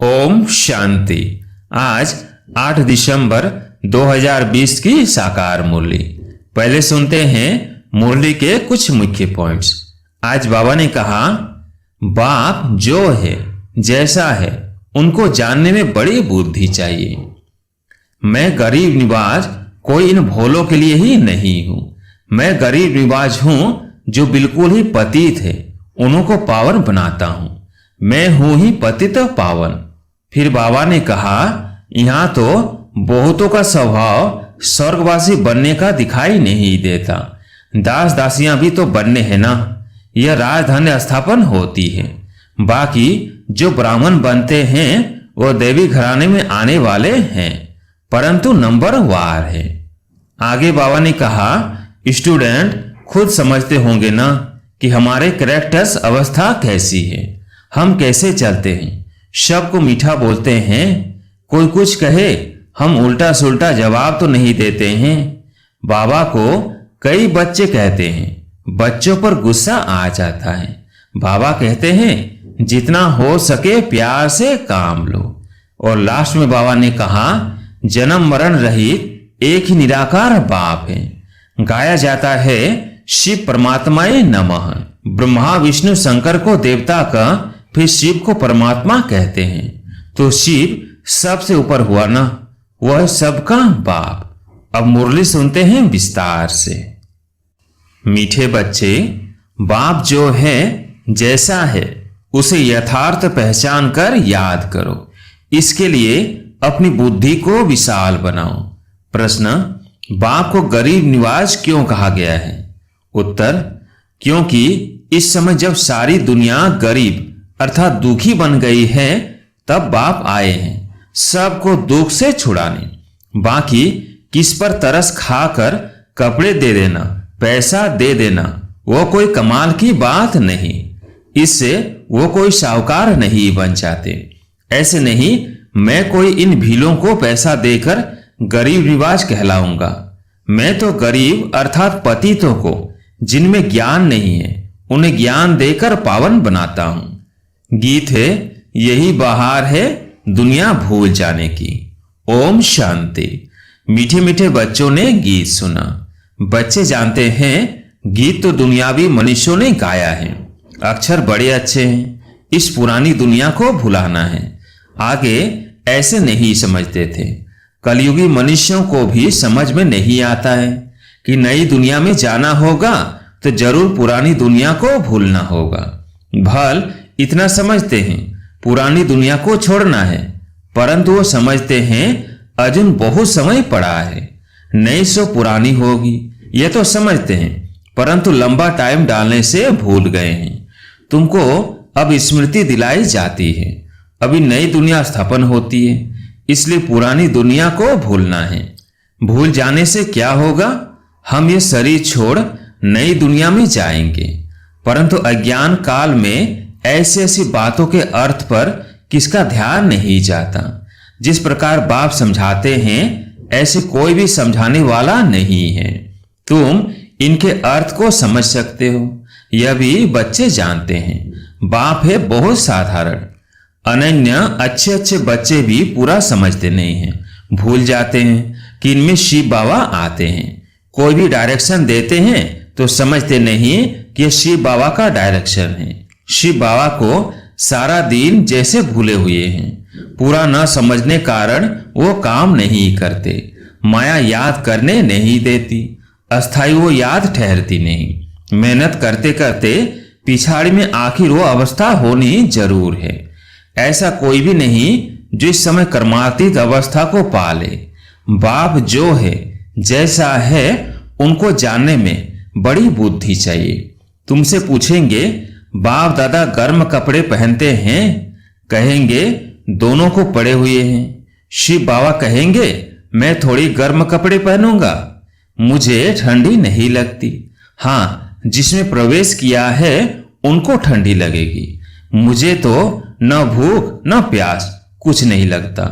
ओम शांति। आज 8 दिसंबर 2020 की साकार मुरली। पहले सुनते हैं मुरली के कुछ मुख्य पॉइंट्स। आज बाबा ने कहा, बाप जो है जैसा है उनको जानने में बड़ी बुद्धि चाहिए। मैं गरीब निवाज कोई इन भोलों के लिए ही नहीं हूं। मैं गरीब निवाज हूं जो बिल्कुल ही पतित है, उन्हों को पावन बनाता हूं। मैं हूं ही पतित पावन। फिर बाबा ने कहा, यहां तो बहुतों का स्वभाव स्वर्गवासी बनने का दिखाई नहीं देता। दास दासियां भी तो बनने हैं ना, यह राजधानी स्थापन होती है। बाकी जो ब्राह्मण बनते हैं वो देवी घराने में आने वाले हैं, परंतु नंबर वार है। आगे बाबा ने कहा, स्टूडेंट खुद समझते होंगे ना कि हमारे कैरेक्टर्स अवस्था कैसी है, हम कैसे चलते हैं। सबको मीठा बोलते हैं, कोई कुछ कहे हम उल्टा सुल्टा जवाब तो नहीं देते हैं। बाबा को कई बच्चे कहते हैं, बच्चों पर गुस्सा आ जाता है। बाबा कहते हैं जितना हो सके प्यार से काम लो। और लास्ट में बाबा ने कहा, जन्म मरण रहित एक ही निराकार बाप है। गाया जाता है शिव परमात्माए नमः। ब्रह्मा विष्णु शंकर को देवता का, फिर शिव को परमात्मा कहते हैं, तो शिव सबसे ऊपर हुआ ना, वह सबका बाप। अब मुरली सुनते हैं विस्तार से। मीठे बच्चे, बाप जो है जैसा है उसे यथार्थ पहचान कर याद करो। इसके लिए अपनी बुद्धि को विशाल बनाओ। प्रश्न, बाप को गरीब निवाज क्यों कहा गया है? उत्तर, क्योंकि इस समय जब सारी दुनिया गरीब अर्थात दुखी बन गई है, तब बाप आए हैं सबको दुख से छुड़ाने। बाकी किस पर तरस खाकर कपड़े दे देना, पैसा दे देना, वो कोई कमाल की बात नहीं। इससे वो कोई साहूकार नहीं बन जाते। ऐसे नहीं मैं कोई इन भीलों को पैसा देकर गरीब निवाज कहलाऊंगा। मैं तो गरीब अर्थात पतितों को, जिनमें ज्ञान नहीं है, उन्हें ज्ञान देकर पावन बनाता हूं। गीत है, यही बहार है दुनिया भूल जाने की। ओम शांति। मीठे मीठे बच्चों ने गीत सुना। बच्चे जानते हैं गीत तो दुनियावी मनुष्यों ने गाया है। अक्षर बड़े अच्छे हैं, इस पुरानी दुनिया को भुलाना है। आगे ऐसे नहीं समझते थे। कलयुगी मनुष्यों को भी समझ में नहीं आता है कि नई दुनिया में जाना होगा तो जरूर पुरानी दुनिया को भूलना होगा। भल इतना समझते हैं पुरानी दुनिया को छोड़ना है, परंतु वो समझते हैं अजून बहुत समय पड़ा है, नई सो पुरानी होगी। ये तो समझते हैं, परंतु लंबा टाइम डालने से भूल गए हैं। तुमको अब स्मृति दिलाई जाती है, अभी नई दुनिया स्थापन होती है, इसलिए पुरानी दुनिया को भूलना है। भूल जाने से क्या होगा? हम ये शरीर छोड़ नई दुनिया में जाएंगे, परंतु अज्ञान काल में ऐसी ऐसी बातों के अर्थ पर किसका ध्यान नहीं जाता। जिस प्रकार बाप समझाते हैं ऐसे कोई भी समझाने वाला नहीं है। तुम इनके अर्थ को समझ सकते हो, यह भी बच्चे जानते हैं। बाप है बहुत साधारण, अनन्य। अच्छे अच्छे बच्चे भी पूरा समझते नहीं हैं, भूल जाते हैं कि इनमें शिव बाबा आते हैं। कोई भी डायरेक्शन देते हैं तो समझते नहीं कि यह शिव बाबा का डायरेक्शन है। शिव बाबा को सारा दिन जैसे भूले हुए हैं। पूरा न समझने कारण वो काम नहीं करते। माया याद करने नहीं देती, अस्थाई वो याद ठहरती नहीं। मेहनत करते करते पिछाड़ी में आखिर वो अवस्था होनी जरूर है। ऐसा कोई भी नहीं जो इस समय कर्मातीत अवस्था को पाले। बाप जो है जैसा है उनको जानने में बड़ी बुद्धि चाहिए। तुमसे पूछेंगे, बाप दादा गर्म कपड़े पहनते हैं? कहेंगे दोनों को पड़े हुए हैं। शिव बाबा कहेंगे मैं थोड़ी गर्म कपड़े पहनूंगा, मुझे ठंडी नहीं लगती। हाँ, जिसमें प्रवेश किया है उनको ठंडी लगेगी। मुझे तो न भूख न प्यास कुछ नहीं लगता।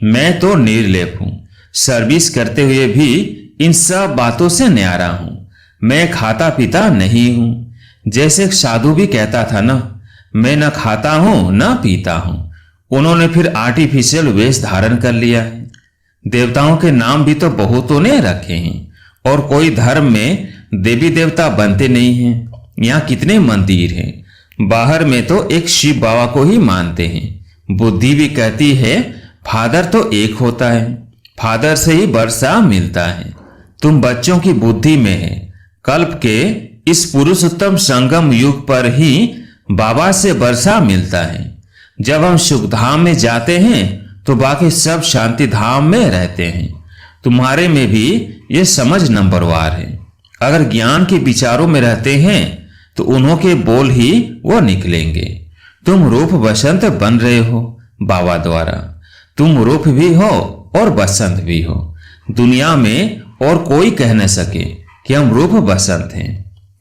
मैं तो निर्लेप हूं। सर्विस करते हुए भी इन सब बातों से न्यारा हूं। मैं खाता पीता नहीं हूं। जैसे एक साधु भी कहता था ना, मैं न खाता हूं न पीता हूं। उन्होंने फिर आर्टिफिशियल वेश धारण कर लिया है। देवताओं के नाम भी तो बहुतों ने रखे हैं और कोई धर्म में देवी देवता बनते नहीं हैं। यहाँ कितने मंदिर हैं। बाहर में तो एक शिव बाबा को ही मानते हैं। बुद्धि भी कहती है फादर तो एक होता है, फादर से ही वर्षा मिलता है। तुम बच्चों की बुद्धि में है। कल्प के इस पुरुषोत्तम संगम युग पर ही बाबा से वर्षा मिलता है। जब हम सुख धाम में जाते हैं तो बाकी सब शांति धाम में रहते हैं। तुम्हारे में भी ये समझ नंबरवार है। अगर ज्ञान के विचारों में रहते हैं तो उन्हों के बोल ही वो निकलेंगे। तुम रूप बसंत बन रहे हो बाबा द्वारा। तुम रूप भी हो और बसंत भी हो। दुनिया में और कोई कह न सके कि हम रूप बसंत हैं।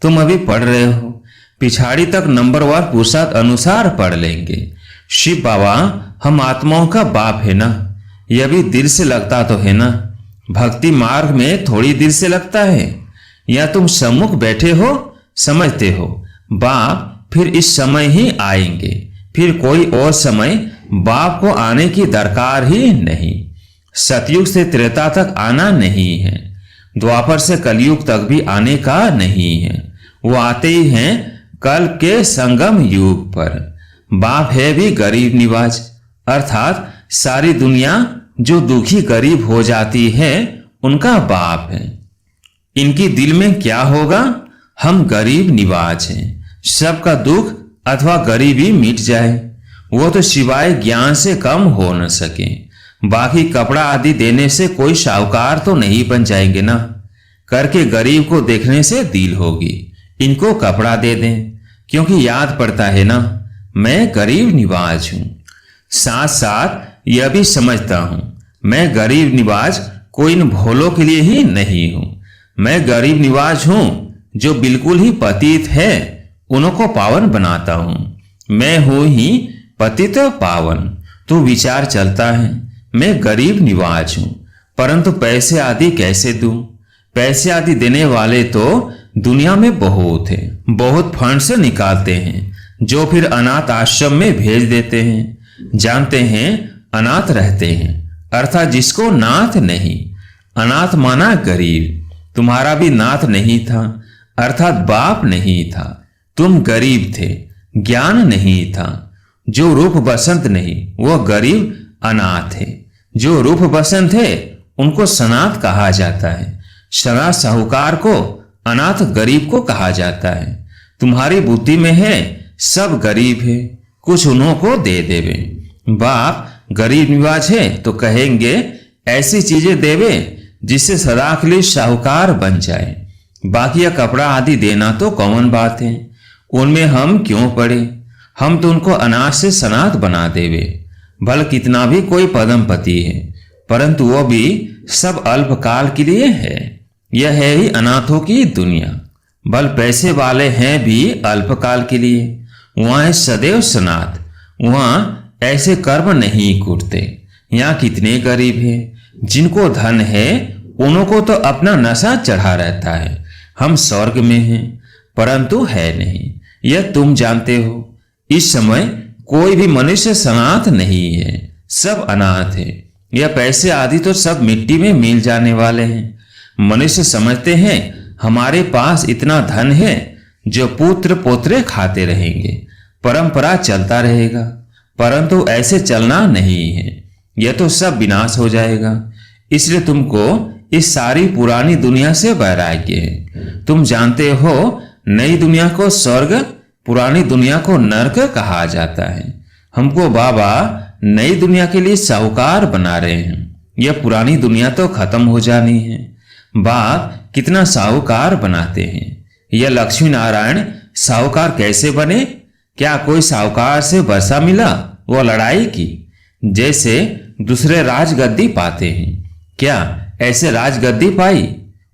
तुम अभी पढ़ रहे हो, पिछाड़ी तक नंबरवार पुरुषार्थ अनुसार पढ़ लेंगे। शिव बाबा हम आत्माओं का बाप है ना, यह भी दिल से लगता तो है ना। भक्ति मार्ग में थोड़ी दिल से लगता है। या तुम सम्मुख बैठे हो, समझते हो बाप फिर इस समय ही आएंगे, फिर कोई और समय बाप को आने की दरकार ही नहीं। सतयुग से त्रेता तक आना नहीं है, द्वापर से कलयुग तक भी आने का नहीं है। वो आते ही हैं कल्प के संगम युग पर। बाप है भी गरीब निवाज, अर्थात सारी दुनिया जो दुखी गरीब हो जाती है उनका बाप है। इनकी दिल में क्या होगा, हम गरीब निवाज हैं, सबका दुख अथवा गरीबी मिट जाए। वो तो सिवाय ज्ञान से कम हो न सके। बाकी कपड़ा आदि देने से कोई साहूकार तो नहीं बन जाएंगे ना। करके गरीब को देखने से दिल होगी, इनको कपड़ा दे दें, क्योंकि याद पड़ता है ना मैं गरीब निवाज हूं। साथ साथ यह भी समझता हूं मैं गरीब निवाज कोई इन भोलों के लिए ही नहीं हूं। मैं गरीब निवाज हूं जो बिल्कुल ही पतित है, उनको पावन बनाता हूं। मैं हूं ही पतित पावन। तो विचार चलता है मैं गरीब निवाज हूं, परंतु पैसे आदि कैसे दूं। पैसे आदि देने वाले तो दुनिया में बहुत है, बहुत फंड से निकालते हैं जो फिर अनाथ आश्रम में भेज देते हैं। जानते हैं अनाथ रहते हैं, अर्थात जिसको नाथ नहीं। अनाथ माना गरीब। तुम्हारा भी नाथ नहीं था, अर्थात बाप नहीं था। तुम गरीब थे, ज्ञान नहीं था। जो रूप बसंत नहीं वो गरीब अनाथ है। जो रूप बसंत है उनको सनाथ कहा जाता है। सनाथ साहूकार को, अनाथ गरीब को कहा जाता है। तुम्हारी बुद्धि में है सब गरीब है, कुछ उन्हों को दे देवे। बाप गरीब निवाज है तो कहेंगे ऐसी चीजें देवे जिससे सदा के लिए साहूकार बन जाए। बाकी यह कपड़ा आदि देना तो कॉमन बात है, उनमें हम क्यों पड़े। हम तो उनको अनाथ से सनाथ बना देवे। भल कितना भी कोई पदमपति है, परंतु वो भी सब अल्पकाल के लिए है। यह है ही अनाथों की दुनिया। भल पैसे वाले हैं भी अल्पकाल के लिए, वहां है सदैव सनाथ। वहां ऐसे कर्म नहीं कूटते। यहाँ कितने गरीब हैं, जिनको धन है उन्हों को तो अपना नशा चढ़ा रहता है। हम स्वर्ग में हैं, परंतु है नहीं, यह तुम जानते हो। इस समय कोई भी मनुष्य सनाथ नहीं है, सब अनाथ है। यह पैसे आदि तो सब मिट्टी में मिल जाने वाले हैं। मनुष्य समझते हैं हमारे पास इतना धन है जो पुत्र पोत्रे खाते रहेंगे, परंपरा चलता रहेगा, परंतु ऐसे चलना नहीं है। यह तो सब विनाश हो जाएगा। इसलिए तुमको इस सारी पुरानी दुनिया से वैराग्य है। तुम जानते हो नई दुनिया को स्वर्ग, पुरानी दुनिया को नरक कहा जाता है। हमको बाबा नई दुनिया के लिए साहूकार बना रहे हैं। यह पुरानी दुनिया तो खत्म हो जानी है। बाप कितना साहूकार बनाते हैं। यह लक्ष्मी नारायण साहूकार कैसे बने। क्या कोई साहूकार से वर्षा मिला, वो लड़ाई की। जैसे दूसरे राजगद्दी पाते हैं, क्या ऐसे राजगद्दी पाई।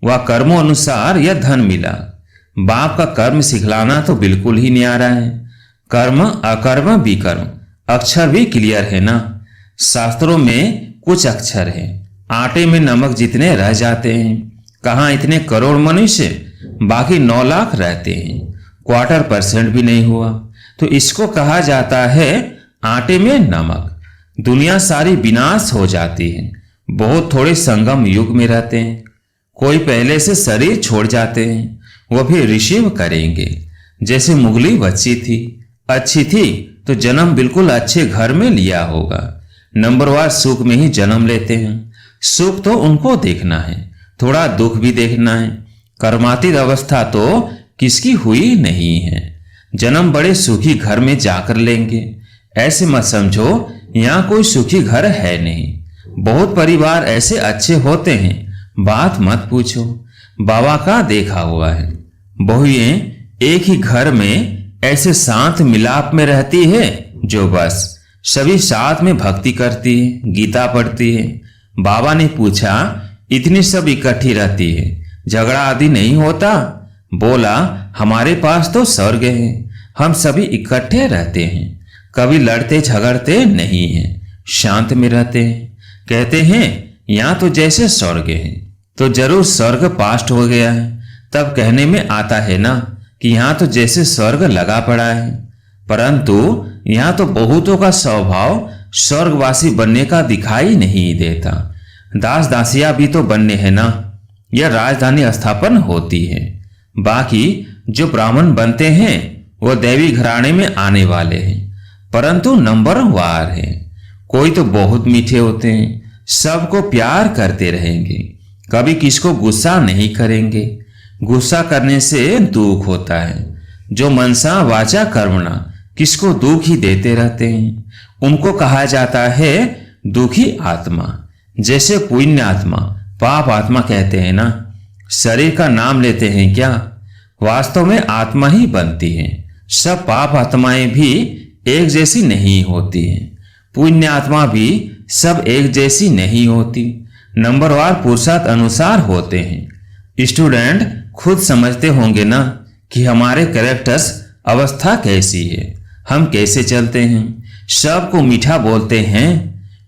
वह कर्मों अनुसार यह धन मिला। बाप का कर्म सिखलाना तो बिल्कुल ही न्यारा है। कर्म अकर्म विकर्म, अक्षर भी क्लियर है ना। शास्त्रों में कुछ अक्षर है, आटे में नमक जितने रह जाते हैं। कहाँ इतने करोड़ मनुष्य, बाकी 9 लाख रहते हैं, 1/4% भी नहीं हुआ। तो इसको कहा जाता है आटे में नमक। दुनिया सारी विनाश हो जाती है। बहुत थोड़े संगम युग में रहते हैं। कोई पहले से शरीर छोड़ जाते हैं, वो भी रिसीव करेंगे। जैसे मुगली बच्ची थी, अच्छी थी तो जन्म बिल्कुल अच्छे घर में लिया होगा। नंबरवार सुख में ही जन्म लेते हैं। सुख तो उनको देखना है, थोड़ा दुख भी देखना है। कर्मातीत अवस्था तो किसकी हुई नहीं है। जन्म बड़े सुखी घर में जाकर लेंगे। ऐसे मत समझो यहाँ कोई सुखी घर है नहीं। बहुत परिवार ऐसे अच्छे होते हैं, बात मत पूछो। बाबा का देखा हुआ है। बहुएं एक ही घर में ऐसे साथ मिलाप में रहती है जो बस सभी साथ में भक्ति करती है, गीता पढ़ती है। बाबा ने पूछा, इतनी सब इकट्ठी रहती है, झगड़ा आदि नहीं होता? बोला, हमारे पास तो स्वर्ग है, हम सभी इकट्ठे रहते हैं, कभी लड़ते झगड़ते नहीं हैं, शांत में रहते हैं। कहते हैं यहाँ तो जैसे स्वर्ग है, तो जरूर स्वर्ग पास्ट हो गया है। तब कहने में आता है ना कि यहाँ तो जैसे स्वर्ग लगा पड़ा है। परंतु यहाँ तो बहुतों का स्वभाव स्वर्गवासी बनने का दिखाई नहीं देता। दास दासिया भी तो बनने हैं ना, यह राजधानी स्थापन होती है। बाकी जो ब्राह्मण बनते हैं वो दैवी घराने में आने वाले हैं, परंतु नंबर वार है। कोई तो बहुत मीठे होते हैं, सबको प्यार करते रहेंगे, कभी किसको गुस्सा नहीं करेंगे। गुस्सा करने से दुख होता है। जो मनसा वाचा कर्मणा किसको दुख ही देते रहते हैं, उनको कहा जाता है दुखी आत्मा। जैसे पुण्य आत्मा, पाप आत्मा कहते हैं ना। शरीर का नाम लेते हैं क्या? वास्तव में आत्मा ही बनती है। सब पाप आत्माएं भी एक जैसी नहीं होती हैं। पुण्य आत्मा भी सब एक जैसी नहीं होती, नंबरवार पुरुषार्थ अनुसार होते हैं। स्टूडेंट खुद समझते होंगे ना कि हमारे कैरेक्टर्स अवस्था कैसी है, हम कैसे चलते हैं। सबको मीठा बोलते हैं,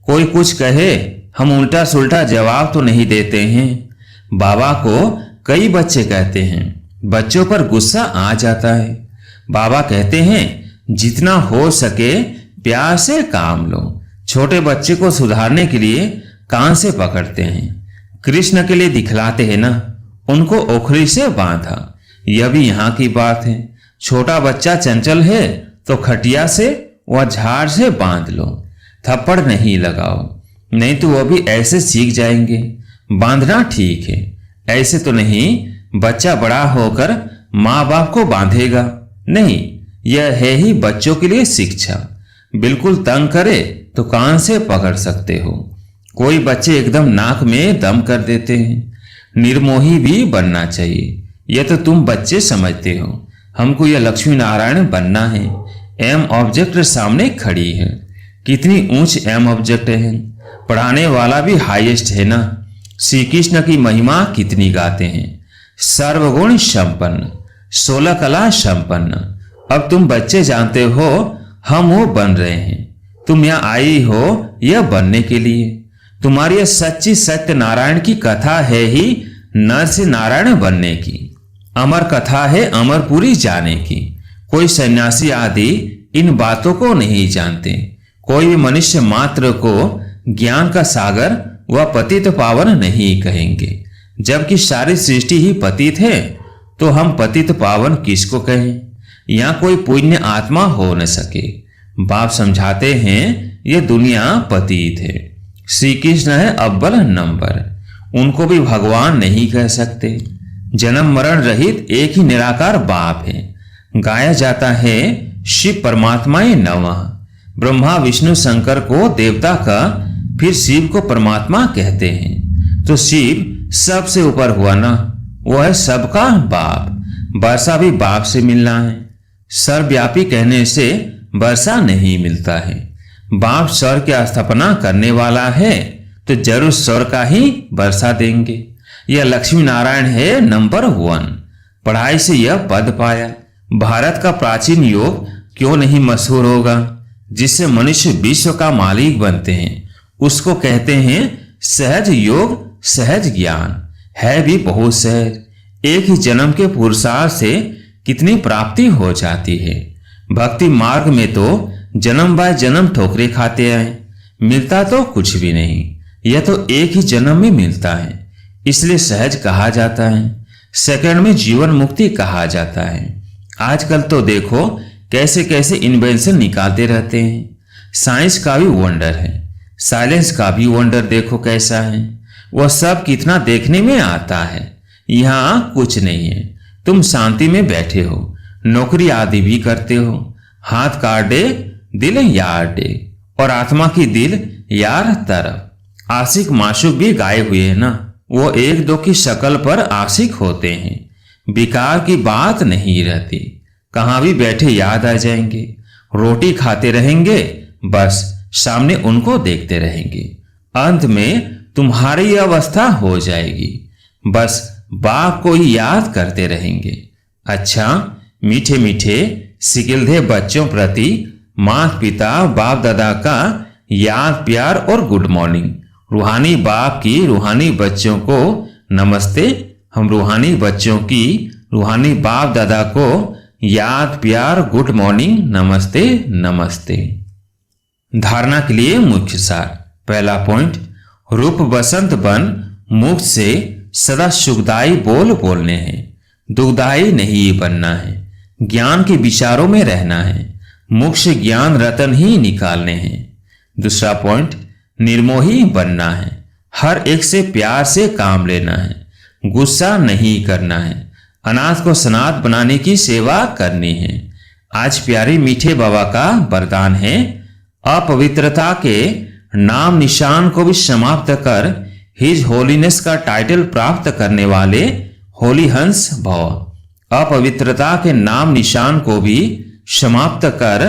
कोई कुछ कहे हम उल्टा सुल्टा जवाब तो नहीं देते हैं। बाबा को कई बच्चे कहते हैं, बच्चों पर गुस्सा आ जाता है। बाबा कहते हैं जितना हो सके प्यार से काम लो। छोटे बच्चे को सुधारने के लिए कान से पकड़ते हैं, कृष्ण के लिए दिखलाते हैं ना, उनको ओखली से बांधा। यह भी यहाँ की बात है। छोटा बच्चा चंचल है तो खटिया से व झाड़ से बांध लो, थप्पड़ नहीं लगाओ, नहीं तो वह भी ऐसे सीख जाएंगे। बांधना ठीक है, ऐसे तो नहीं बच्चा बड़ा होकर माँ बाप को बांधेगा, नहीं। यह है ही बच्चों के लिए शिक्षा। बिल्कुल तंग करे तो कान से पकड़ सकते हो। कोई बच्चे एकदम नाक में दम कर देते हैं। निर्मोही भी बनना चाहिए, यह तो तुम बच्चे समझते हो। हमको यह लक्ष्मी नारायण बनना है। एम ऑब्जेक्ट सामने खड़ी है, कितनी ऊंच एम ऑब्जेक्ट है। पढ़ाने वाला भी हाईएस्ट है ना। श्री कृष्ण की महिमा कितनी गाते हैं। सर्वगुण संपन्न, 16 कला संपन्न। अब तुम बच्चे जानते हो हम वो बन रहे हैं। तुम यहाँ आई हो यह बनने के लिए। तुम्हारी यह सच्ची सत्य नारायण की कथा है ही नर से नारायण बनने की। अमर कथा है अमरपुरी जाने की। कोई सन्यासी आदि इन बातों को नहीं जानते। कोई भी मनुष्य मात्र को ज्ञान का सागर व पतित पावन नहीं कहेंगे। जबकि सारी सृष्टि ही पतित है तो हम पतित पावन किसको कहें? यहाँ कोई पुण्य आत्मा हो न सके। बाप समझाते हैं ये दुनिया पतित है। श्री कृष्ण है अव्वल नंबर, उनको भी भगवान नहीं कह सकते। जन्म मरण रहित एक ही निराकार बाप है। गाया जाता है शिव परमात्माए नमः। ब्रह्मा विष्णु शंकर को देवता का, फिर शिव को परमात्मा कहते हैं। तो शिव सबसे ऊपर हुआ ना, वो है सबका बाप। वर्षा भी बाप से मिलना है। सर्वव्यापी कहने से वर्षा नहीं मिलता है। बाप स्वर की स्थापना करने वाला है तो जरूर स्वर का ही वर्षा देंगे। यह लक्ष्मी नारायण है नंबर 1। पढ़ाई से यह पद पाया। भारत का प्राचीन योग क्यों नहीं मशहूर होगा? जिससे मनुष्य विश्व का मालिक बनते हैं उसको कहते हैं सहज योग, सहज ज्ञान। है भी बहुत सहज। एक ही जन्म के पुरुषार्थ से कितनी प्राप्ति हो जाती है। भक्ति मार्ग में तो जन्म बाय जन्म ठोकरे खाते आए। मिलता तो कुछ भी नहीं, यह तो एक ही जन्म में मिलता है, इसलिए सहज कहा जाता है। सेकंड में जीवन मुक्ति कहा जाता है। आजकल तो देखो कैसे कैसे इन्वेंशन निकालते रहते हैं। साइंस का भी वंडर है, साइलेंस का भी वंडर देखो कैसा है। वह सब कितना देखने में आता है। यहाँ कुछ नहीं है, तुम शांति में बैठे हो, नौकरी आदि भी करते हो, हाथ काटे दिल यार डे, और आत्मा की दिल यार तरफ। आशिक माशूक भी गाए हुए हैं ना, वो एक दो की शक्ल पर आशिक होते हैं। बेकार की बात नहीं रहती, कहां भी बैठे याद आ जाएंगे। रोटी खाते रहेंगे, बस सामने उनको देखते रहेंगे। अंत में तुम्हारी अवस्था हो जाएगी, बस बाप को ही याद करते रहेंगे। अच्छा, मीठे मीठे सिकिलधे बच्चों प्रति माता पिता बाप दादा का याद प्यार और गुड मॉर्निंग। रूहानी बाप की रूहानी बच्चों को नमस्ते। हम रूहानी बच्चों की रूहानी बाप दादा को याद प्यार गुड मॉर्निंग नमस्ते नमस्ते। धारणा के लिए मुख्य सार। पहला पॉइंट, रूप बसंत बन मुख से सदा सुखदायी बोल बोलने हैं, दुखदायी नहीं बनना है। ज्ञान के विचारों में रहना है, मुख से ज्ञान रतन ही निकालने हैं। दूसरा पॉइंट, निर्मोही बनना है, हर एक से प्यार से काम लेना है, गुस्सा नहीं करना है, अनाथ को सनाथ बनाने की सेवा करनी है। आज प्यारे मीठे बाबा का वरदान है, अपवित्रता के नाम निशान को भी समाप्त कर हिज होलीनेस का टाइटल प्राप्त करने वाले होली हंस भव। अपवित्रता के नाम निशान को भी समाप्त कर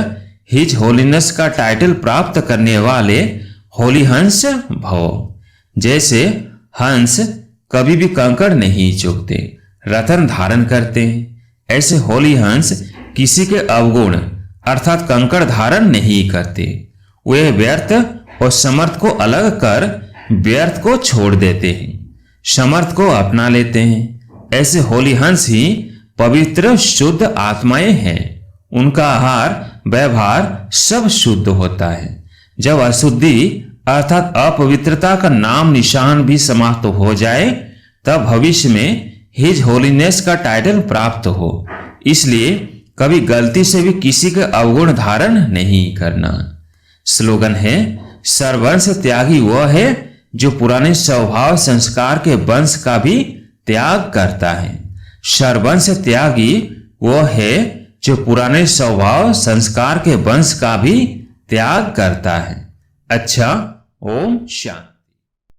हिज होलीनेस का टाइटल प्राप्त करने वाले होली हंस भव। जैसे हंस कभी भी कंकड़ नहीं चुगते, रतन धारण करते हैं, ऐसे होली हंस किसी के अवगुण अर्थात कंकड़ धारण नहीं करते। वे व्यर्थ और समर्थ को अलग कर व्यर्थ को छोड़ देते हैं, समर्थ को अपना लेते हैं। ऐसे होली हंस ही पवित्र शुद्ध आत्माएं हैं। उनका आहार व्यवहार सब शुद्ध होता है। जब अशुद्धि अर्थात अपवित्रता का नाम निशान भी समाप्त हो जाए, तब भविष्य में हिज होलीनेस का टाइटल प्राप्त हो। इसलिए कभी गलती से भी किसी के अवगुण धारण नहीं करना। स्लोगन है, सर्वंश त्यागी वह है जो पुराने स्वभाव संस्कार के वंश का भी त्याग करता है। सर्वंश त्यागी वह है जो पुराने स्वभाव संस्कार के वंश का भी त्याग करता है। अच्छा, ओम शांति।